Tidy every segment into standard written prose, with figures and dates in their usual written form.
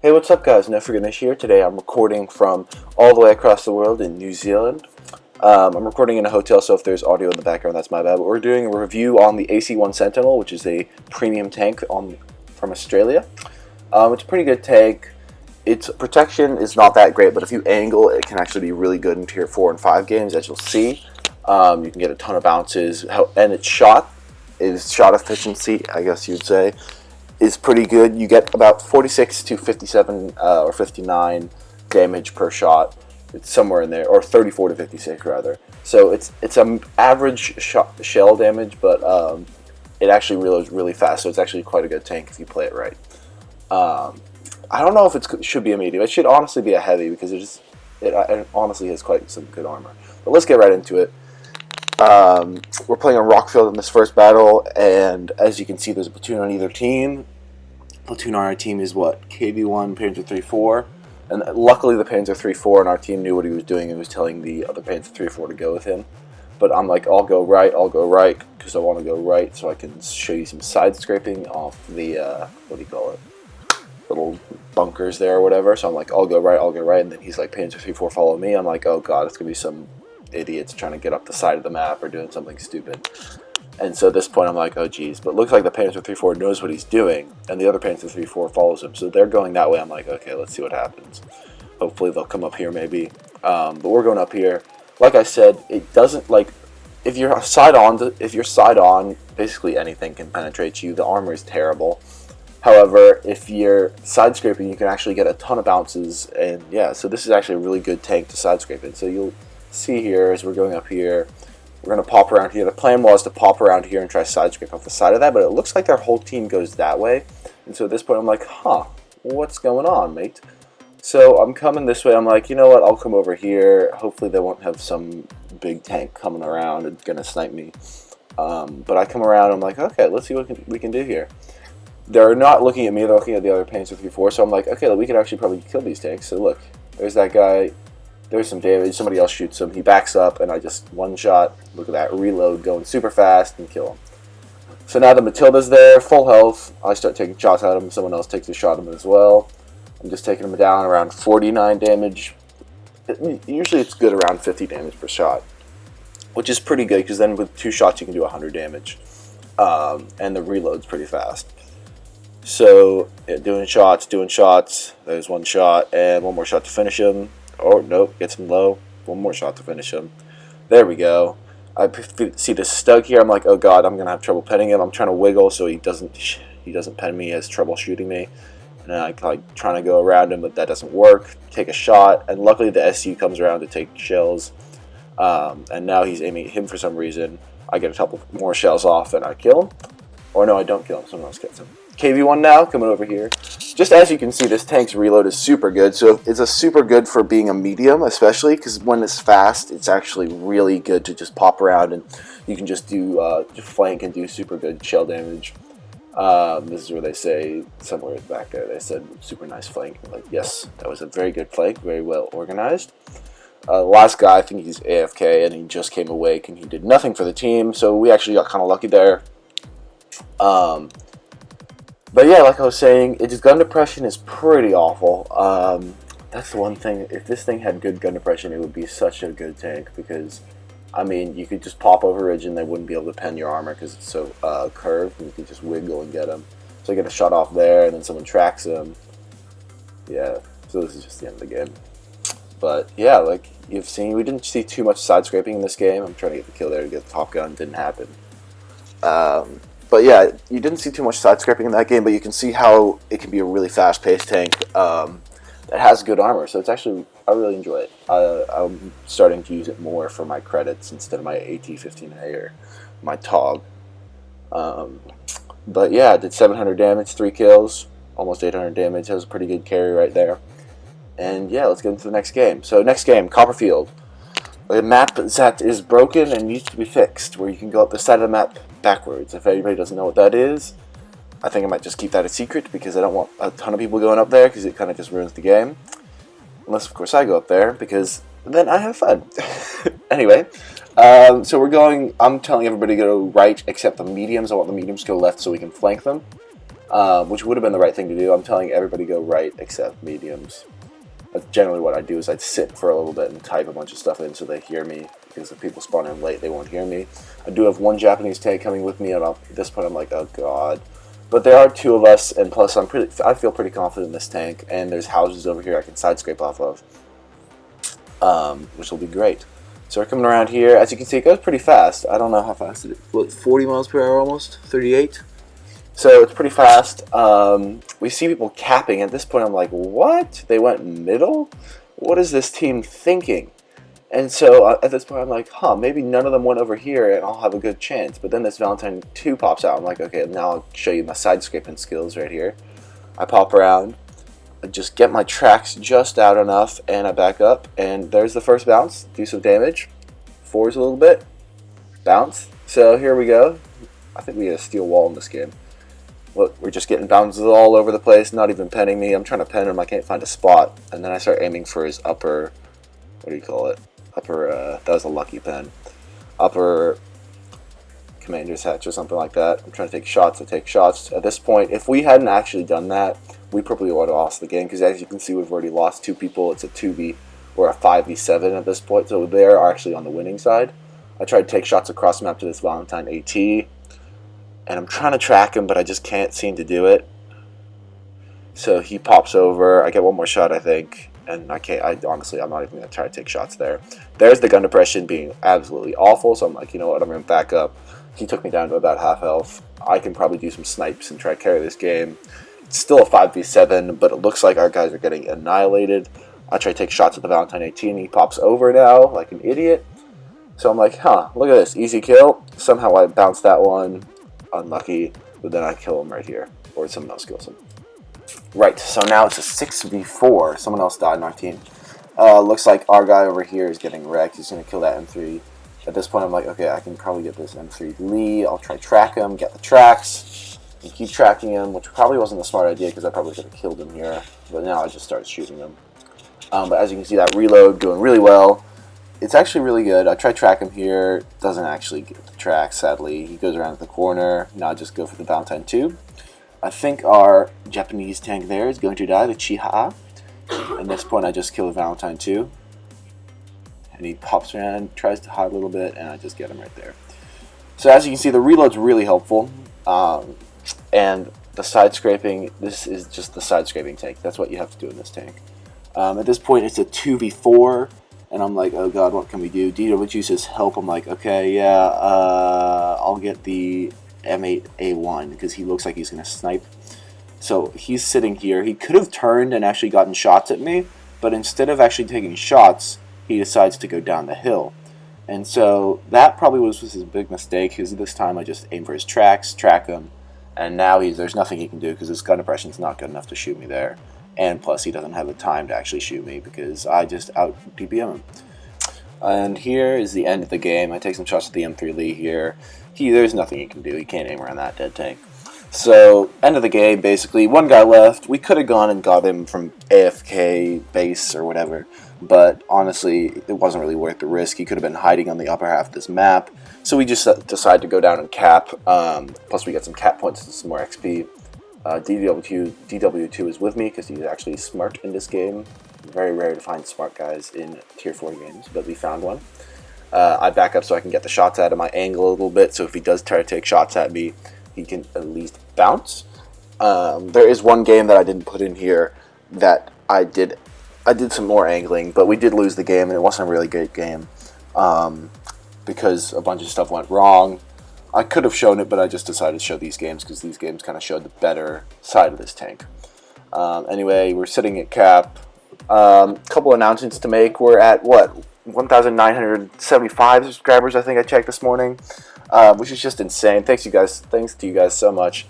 Hey, what's up guys? Never Ganesh here. Today I'm recording from all the way across the world in New Zealand. I'm recording in a hotel, so if there's audio in the background, that's my bad. But we're doing a review on the AC-1 Sentinel, which is a premium tank from Australia. It's a pretty good tank. Its protection is not that great, but if you angle, it can actually be really good in Tier 4 and 5 games, as you'll see. You can get a ton of bounces, and its shot efficiency, I guess you'd say, is pretty good. You get about 46 to 57 or 59 damage per shot. It's somewhere in there, or 34 to 56 rather. So it's an average shell damage, but it actually reloads really fast. So it's actually quite a good tank if you play it right. I don't know if it should be a medium. It should honestly be a heavy because it honestly has quite some good armor. But let's get right into it. We're playing on Rockfield in this first battle, and as you can see, there's a platoon on either team. Platoon on our team is what? KV1, Panzer 3-4, and luckily the Panzer 3-4 on our team knew what he was doing and was telling the other Panzer 3-4 to go with him. But I'm like, I'll go right, because I want to go right so I can show you some side scraping off the, what do you call it? Little bunkers there or whatever. So I'm like, I'll go right, and then he's like, Panzer 3-4, follow me. I'm like, oh god, it's going to be some idiots trying to get up the side of the map or doing something stupid. And so at this point I'm like, oh geez, but it looks like the Panzer 3-4 knows what he's doing, and the other Panzer 3-4 follows him, so they're going that way. I'm like, okay, let's see what happens. Hopefully they'll come up here maybe, but we're going up here. Like I said, it doesn't, like, if you're side on, basically anything can penetrate you. The armor is terrible. However, if you're side scraping, you can actually get a ton of bounces, and yeah, so this is actually a really good tank to side scrape in. So you'll see here as we're going up here, we're going to pop around here. The plan was to pop around here and try side scrape off the side of that, but it looks like their whole team goes that way. And so at this point I'm like, huh, what's going on, mate? So I'm coming this way. I'm like, you know what, I'll come over here. Hopefully they won't have some big tank coming around and going to snipe me. But I come around, I'm like, okay, let's see what we can do here. They're not looking at me, they're looking at the other Panzer 3-4, so I'm like, okay, we can actually probably kill these tanks. So look, there's that guy. There's some damage, somebody else shoots him, he backs up, and I just one shot, look at that, reload, going super fast, and kill him. So now the Matilda's there, full health, I start taking shots at him, someone else takes a shot at him as well. I'm just taking him down around 49 damage. Usually it's good around 50 damage per shot, which is pretty good, because then with 2 shots you can do 100 damage, and the reload's pretty fast. So, yeah, doing shots, there's one shot, and one more shot to finish him. Oh, nope, gets him low. One more shot to finish him. There we go. I see this Stug here. I'm like, oh god, I'm going to have trouble penning him. I'm trying to wiggle so he doesn't pen me. He has trouble shooting me. And I like trying to go around him, but that doesn't work. Take a shot, and luckily the SU comes around to take shells. And now he's aiming at him for some reason. I get a couple more shells off, and I kill him. Or no, I don't kill him. Someone else gets him. KV1 now, coming over here. Just as you can see, this tank's reload is super good. So it's a super good for being a medium, especially because when it's fast, it's actually really good to just pop around and you can just do flank and do super good shell damage. This is where they say, somewhere back there, they said super nice flank. Like, yes, that was a very good flank, very well organized. Last guy, I think he's AFK, and he just came awake and he did nothing for the team, so we actually got kind of lucky there. But yeah, like I was saying, its gun depression is pretty awful. That's the one thing. If this thing had good gun depression, it would be such a good tank because, I mean, you could just pop over ridge and they wouldn't be able to pen your armor because it's so curved, and you could just wiggle and get them. So I get a shot off there, and then someone tracks him. Yeah, so this is just the end of the game. But yeah, like you've seen, we didn't see too much side scraping in this game. I'm trying to get the kill there to get the top gun. Didn't happen. But yeah, you didn't see too much side scraping in that game, but you can see how it can be a really fast-paced tank that has good armor. So it's actually, I really enjoy it. I'm starting to use it more for my credits instead of my AT-15A or my TOG. But yeah, I did 700 damage, 3 kills, almost 800 damage. That was a pretty good carry right there. And yeah, let's get into the next game. So next game, Copperfield. A map that is broken and needs to be fixed, where you can go up the side of the map backwards. If anybody doesn't know what that is, I think I might just keep that a secret because I don't want a ton of people going up there because it kind of just ruins the game. Unless, of course, I go up there because then I have fun. Anyway, so I'm telling everybody to go right except the mediums. I want the mediums to go left so we can flank them. which would have been the right thing to do. I'm telling everybody go right except mediums. That's generally what I do is I'd sit for a little bit and type a bunch of stuff in so they hear me, because if people spawn in late, they won't hear me. I do have one Japanese tank coming with me, and at this point I'm like, oh god. But there are two of us, and plus I feel pretty confident in this tank, and there's houses over here I can side scrape off of, which will be great. So we're coming around here. As you can see, it goes pretty fast. I don't know how fast it is. What, 40 miles per hour almost? 38? So it's pretty fast. We see people capping. At this point, I'm like, what? They went middle? What is this team thinking? And so at this point, I'm like, huh, maybe none of them went over here and I'll have a good chance. But then this Valentine 2 pops out. I'm like, okay, now I'll show you my side scraping skills right here. I pop around. I just get my tracks just out enough, and I back up. And there's the first bounce. Do some damage. Forwards a little bit. Bounce. So here we go. I think we get a steel wall in this game. Look, we're just getting bounces all over the place, not even penning me. I'm trying to pen him, I can't find a spot. And then I start aiming for his upper, what do you call it? That was a lucky pen. Upper commander's hatch or something like that. I'm trying to take shots, I take shots. At this point, if we hadn't actually done that, we probably would have lost the game, because as you can see, we've already lost 2 people. It's a 2v or a 5v7 at this point, so they are actually on the winning side. I tried to take shots across the map to this Valentine AT. And I'm trying to track him, but I just can't seem to do it. So he pops over. I get one more shot, I think. And I can't. Honestly, I'm not even going to try to take shots there. There's the gun depression being absolutely awful. So I'm like, you know what? I'm going to back up. He took me down to about half health. I can probably do some snipes and try to carry this game. It's still a 5v7, but it looks like our guys are getting annihilated. I try to take shots at the Valentine 18. He pops over now like an idiot. So I'm like, huh, look at this. Easy kill. Somehow I bounced that one. Unlucky, but then I kill him right here, or someone else kills him. Right, so now it's a 6v4. Someone else died in our team. Looks like our guy over here is getting wrecked. He's going to kill that M3. At this point, I'm like, okay, I can probably get this M3 Lee. I'll try to track him, get the tracks, and keep tracking him, which probably wasn't a smart idea because I probably could have killed him here. But now I just started shooting him. But as you can see, that reload doing really well. It's actually really good. I try to track him here. Doesn't actually get the track, sadly. He goes around the corner. Now I just go for the Valentine 2. I think our Japanese tank there is going to die, the Chiha. At this point, I just kill the Valentine 2. And he pops around, tries to hide a little bit, and I just get him right there. So as you can see, the reload's really helpful. And the side scraping, this is just the side scraping tank. That's what you have to do in this tank. At this point, it's a 2v4. And I'm like, oh god, what can we do? DW says help. I'm like, okay, yeah, I'll get the M8A1 because he looks like he's going to snipe. So he's sitting here. He could have turned and actually gotten shots at me, but instead of actually taking shots, he decides to go down the hill. And so that probably was his big mistake, because this time I just aim for his tracks, track him, and now there's nothing he can do because his gun depression is not good enough to shoot me there. And plus, he doesn't have the time to actually shoot me because I just out-DPM him. And here is the end of the game. I take some shots at the M3 Lee here. There's nothing he can do. He can't aim around that dead tank. So, end of the game, basically. One guy left. We could have gone and got him from AFK base or whatever. But honestly, it wasn't really worth the risk. He could have been hiding on the upper half of this map. So we just decided to go down and cap. Plus, we get some cap points and some more XP. DW2 is with me because he's actually smart in this game. Very rare to find smart guys in tier 4 games, but we found one. I back up so I can get the shots out of my angle a little bit, so if he does try to take shots at me, he can at least bounce. There is one game that I didn't put in here that I did some more angling, but we did lose the game, and it wasn't a really great game because a bunch of stuff went wrong. I could have shown it, but I just decided to show these games because these games kind of showed the better side of this tank. Anyway, we're sitting at cap. Couple announcements to make. We're at, what, 1,975 subscribers, I think I checked this morning, which is just insane. Thanks to you guys so much.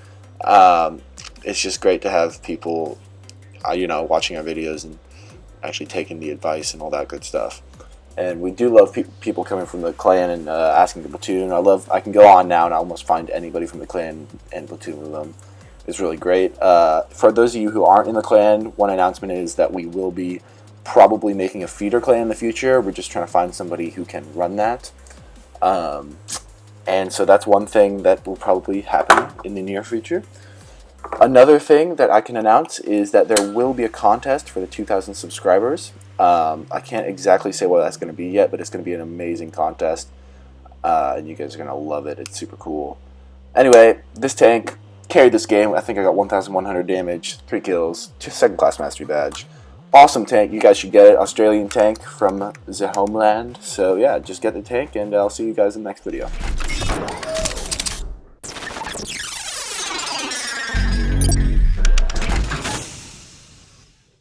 It's just great to have people, watching our videos and actually taking the advice and all that good stuff. And we do love people coming from the clan and asking to platoon. I can go on now and almost find anybody from the clan and platoon with them. It's really great. For those of you who aren't in the clan, one announcement is that we will be probably making a feeder clan in the future. We're just trying to find somebody who can run that. And so that's one thing that will probably happen in the near future. Another thing that I can announce is that there will be a contest for the 2,000 subscribers. I can't exactly say what that's going to be yet, but it's going to be an amazing contest. And you guys are going to love it. It's super cool. Anyway, this tank carried this game. I think I got 1,100 damage, 3 kills, 2nd class mastery badge. Awesome tank. You guys should get it. Australian tank from the homeland. So yeah, just get the tank, and I'll see you guys in the next video.